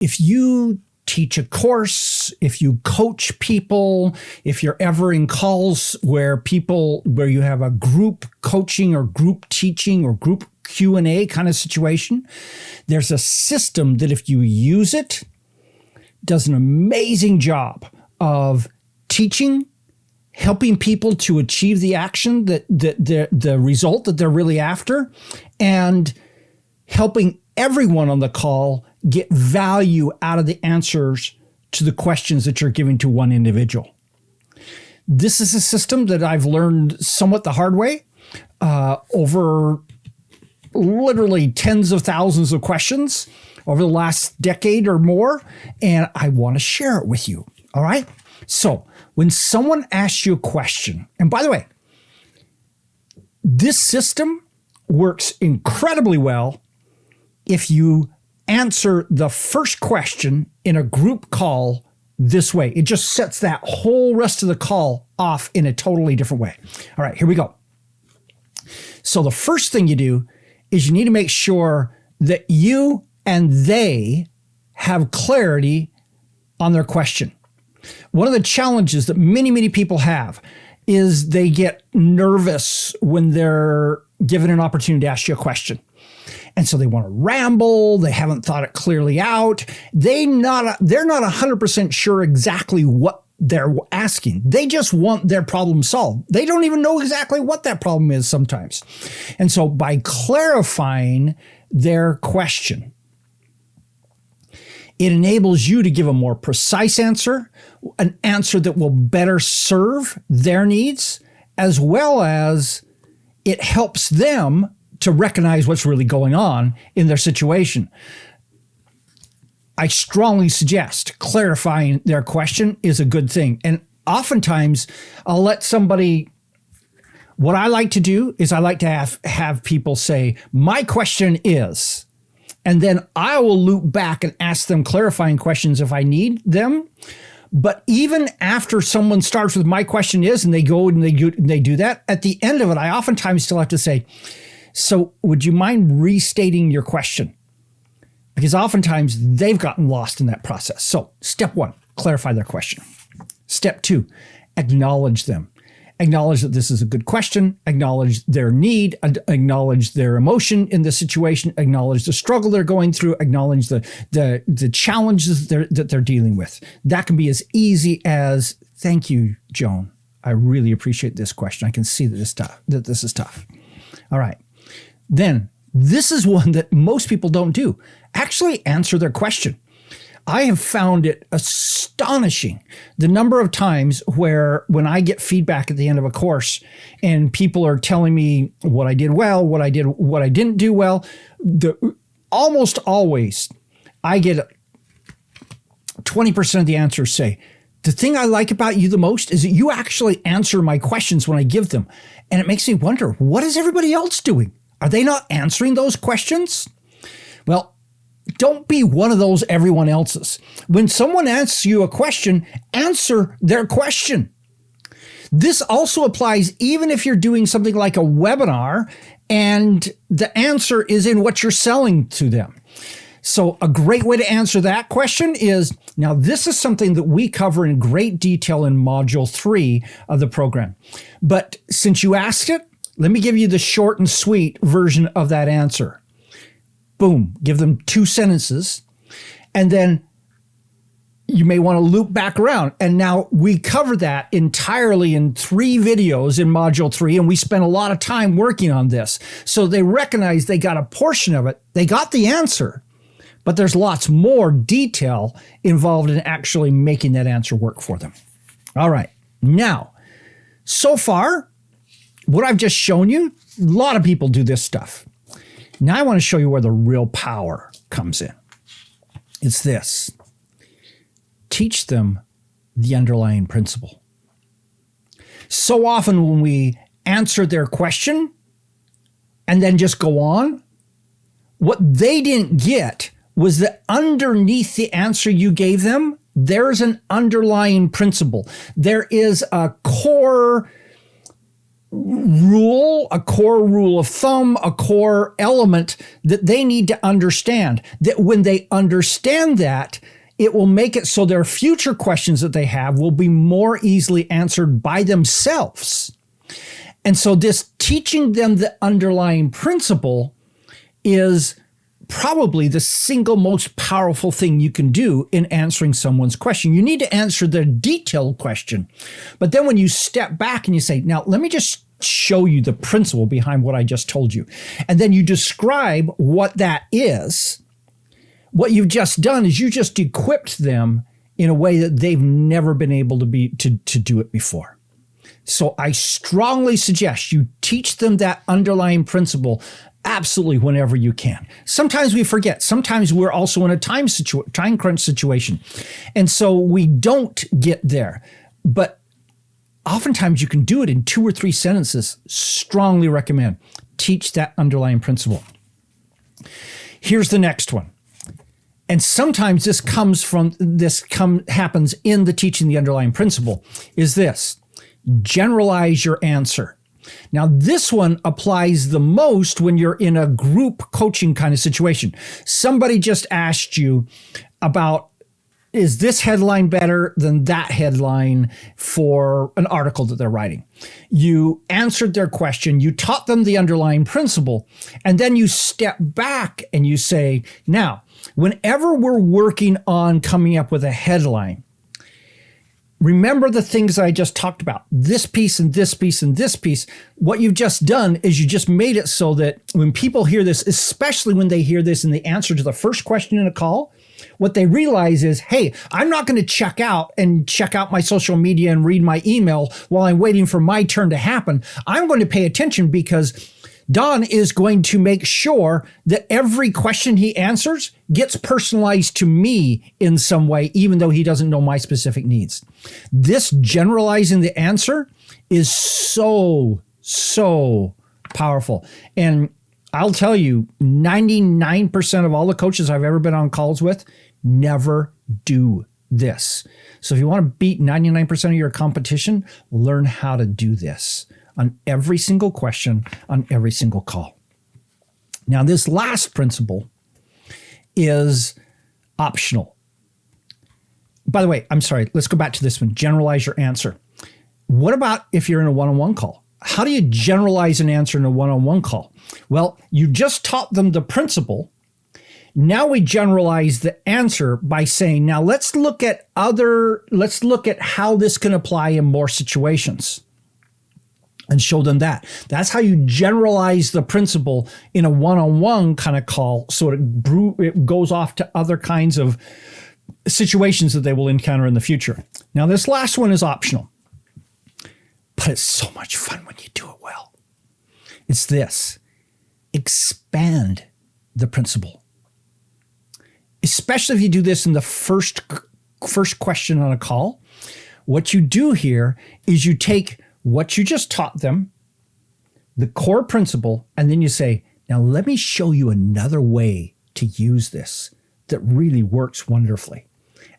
if you teach a course, if you coach people, if you're ever in calls where you have a group coaching or group teaching or group Q&A kind of situation, there's a system that if you use it, does an amazing job of teaching, helping people to achieve the action the result that they're really after, and helping everyone on the call get value out of the answers to the questions that you're giving to one individual. This is a system that I've learned somewhat the hard way over literally tens of thousands of questions over the last decade or more, and I want to share it with you. All right? So when someone asks you a question, and by the way, this system works incredibly well if you answer the first question in a group call this way. It just sets that whole rest of the call off in a totally different way. All right, here we go. So the first thing you do is you need to make sure that you and they have clarity on their question. One of the challenges that many, many people have is they get nervous when they're given an opportunity to ask you a question. And so they want to ramble. They haven't thought it clearly out. They're not 100% sure exactly what they're asking. They just want their problem solved. They don't even know exactly what that problem is sometimes. And so by clarifying their question, it enables you to give a more precise answer, an answer that will better serve their needs, as well as it helps them to recognize what's really going on in their situation. I strongly suggest clarifying their question is a good thing. And oftentimes I'll let somebody, what I like to do is I like to have people say, my question is, and then I will loop back and ask them clarifying questions if I need them. But even after someone starts with my question is, and they go and they do that, at the end of it, I oftentimes still have to say, so would you mind restating your question? Because oftentimes they've gotten lost in that process. So step 1, clarify their question. Step 2, acknowledge them. Acknowledge that this is a good question, acknowledge their need, acknowledge their emotion in the situation, acknowledge the struggle they're going through, acknowledge the challenges that they're dealing with. That can be as easy as, thank you, Joan. I really appreciate this question. I can see that this is tough. All right. Then this is one that most people don't do. Actually answer their question. I have found it astonishing the number of times when I get feedback at the end of a course and people are telling me what I did well, what I didn't do well. Almost always I get 20% of the answers say, the thing I like about you the most is that you actually answer my questions when I give them. And it makes me wonder, what is everybody else doing? Are they not answering those questions? Well, don't be one of those everyone else's. When someone asks you a question, answer their question. This also applies even if you're doing something like a webinar and the answer is in what you're selling to them. So a great way to answer that question is, now this is something that we cover in great detail in Module 3 of the program. But since you asked it, let me give you the short and sweet version of that answer. Boom, give them 2 sentences, and then you may want to loop back around. And now we cover that entirely in 3 videos in Module 3, and we spent a lot of time working on this. So they recognize they got a portion of it. They got the answer, but there's lots more detail involved in actually making that answer work for them. All right. Now, so far, what I've just shown you, a lot of people do this stuff. Now I want to show you where the real power comes in. It's this. Teach them the underlying principle. So often when we answer their question and then just go on, what they didn't get was that underneath the answer you gave them, there's an underlying principle. There is a core rule, a core rule of thumb, a core element that they need to understand. That when they understand that, it will make it so their future questions that they have will be more easily answered by themselves. And so this teaching them the underlying principle is probably the single most powerful thing you can do in answering someone's question. You need to answer the detailed question. But then when you step back and you say, now let me just show you the principle behind what I just told you. And then you describe what that is. What you've just done is you just equipped them in a way that they've never been able to do it before. So I strongly suggest you teach them that underlying principle absolutely whenever you can. Sometimes we forget. Sometimes we're also in a time crunch situation. And so we don't get there. But oftentimes you can do it in 2 or 3 sentences. Strongly recommend. Teach that underlying principle. Here's the next one. And sometimes this happens in the teaching the underlying principle, is this. Generalize your answer. Now, this one applies the most when you're in a group coaching kind of situation. Somebody just asked you about, is this headline better than that headline for an article that they're writing? You answered their question, you taught them the underlying principle, and then you step back and you say, now, whenever we're working on coming up with a headline, remember the things I just talked about, this piece and this piece and this piece. What you've just done is you just made it so that when people hear this, especially when they hear this in the answer to the first question in a call, what they realize is, hey, I'm not going to check out my social media and read my email while I'm waiting for my turn to happen. I'm going to pay attention because Don is going to make sure that every question he answers gets personalized to me in some way, even though he doesn't know my specific needs. This generalizing the answer is so powerful. And I'll tell you, 99% of all the coaches I've ever been on calls with never do this. So if you want to beat 99% of your competition, learn how to do this on every single question, on every single call. Now, this last principle is optional. By the way, I'm sorry, let's go back to this one. Generalize your answer. What about if you're in a one-on-one call? How do you generalize an answer in a one-on-one call? Well, you just taught them the principle. Now we generalize the answer by saying, now let's look at how this can apply in more situations. And show them that. That's how you generalize the principle in a one-on-one kind of call, so it goes off to other kinds of situations that they will encounter in the future. Now, this last one is optional, but it's so much fun when you do it well. It's this: expand the principle. Especially if you do this in the first question on a call. What you do here is you take what you just taught them, the core principle, and then you say, now let me show you another way to use this that really works wonderfully.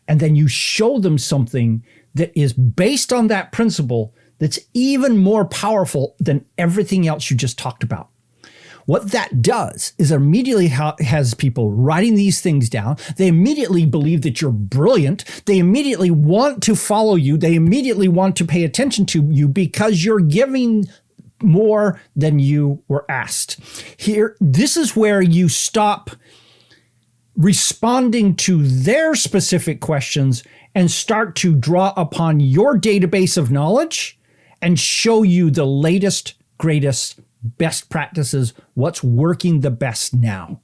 And then you show them something that is based on that principle that's even more powerful than everything else you just talked about. What that does is immediately has people writing these things down. They immediately believe that you're brilliant. They immediately want to follow you. They immediately want to pay attention to you because you're giving more than you were asked. Here, this is where you stop responding to their specific questions and start to draw upon your database of knowledge and show you the latest, greatest, best practices, what's working the best now.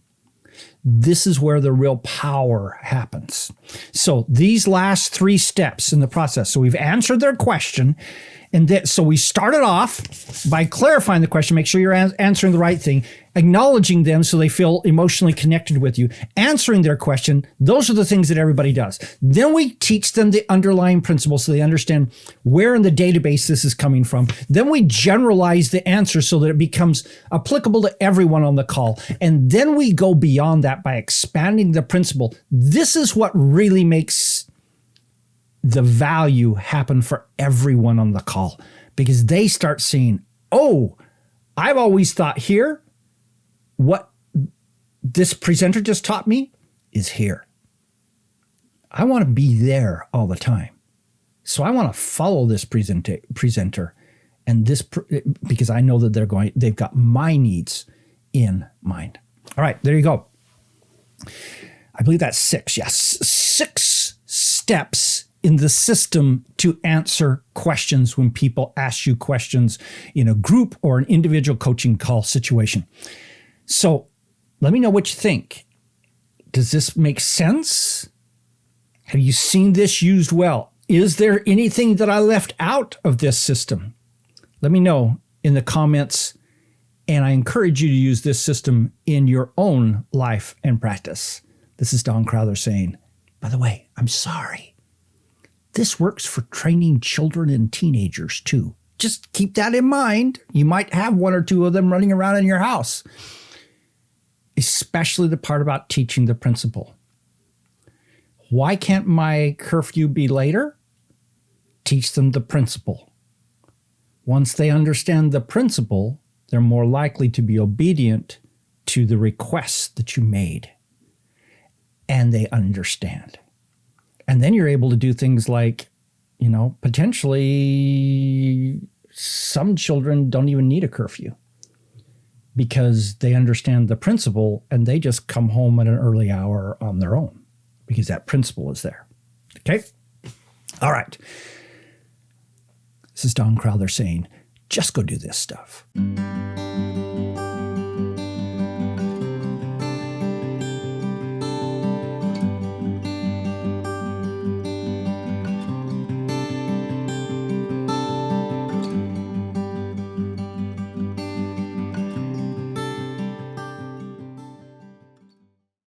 This is where the real power happens. So these last 3 steps in the process. So we've answered their question. And so we started off by clarifying the question, make sure you're answering the right thing, acknowledging them so they feel emotionally connected with you, answering their question. Those are the things that everybody does. Then we teach them the underlying principles so they understand where in the database this is coming from. Then we generalize the answer so that it becomes applicable to everyone on the call. And then we go beyond that by expanding the principle. This is what really makes the value happen for everyone on the call, because they start seeing, oh, I've always thought here, what this presenter just taught me is here. I want to be there all the time. So I want to follow this presenter and this, because I know that they've got my needs in mind. All right, there you go. I believe that's 6. Yes, 6 steps in the system to answer questions when people ask you questions in a group or an individual coaching call situation. So let me know what you think. Does this make sense? Have you seen this used well? Is there anything that I left out of this system? Let me know in the comments, and I encourage you to use this system in your own life and practice. This is Don Crowther saying, by the way, I'm sorry. This works for training children and teenagers too. Just keep that in mind. You might have 1 or 2 of them running around in your house, especially the part about teaching the principle. Why can't my curfew be later? Teach them the principle. Once they understand the principle, they're more likely to be obedient to the requests that you made. And they understand. And then you're able to do things like, potentially some children don't even need a curfew because they understand the principle and they just come home at an early hour on their own because that principle is there. Okay? All right. This is Don Crowther saying, just go do this stuff.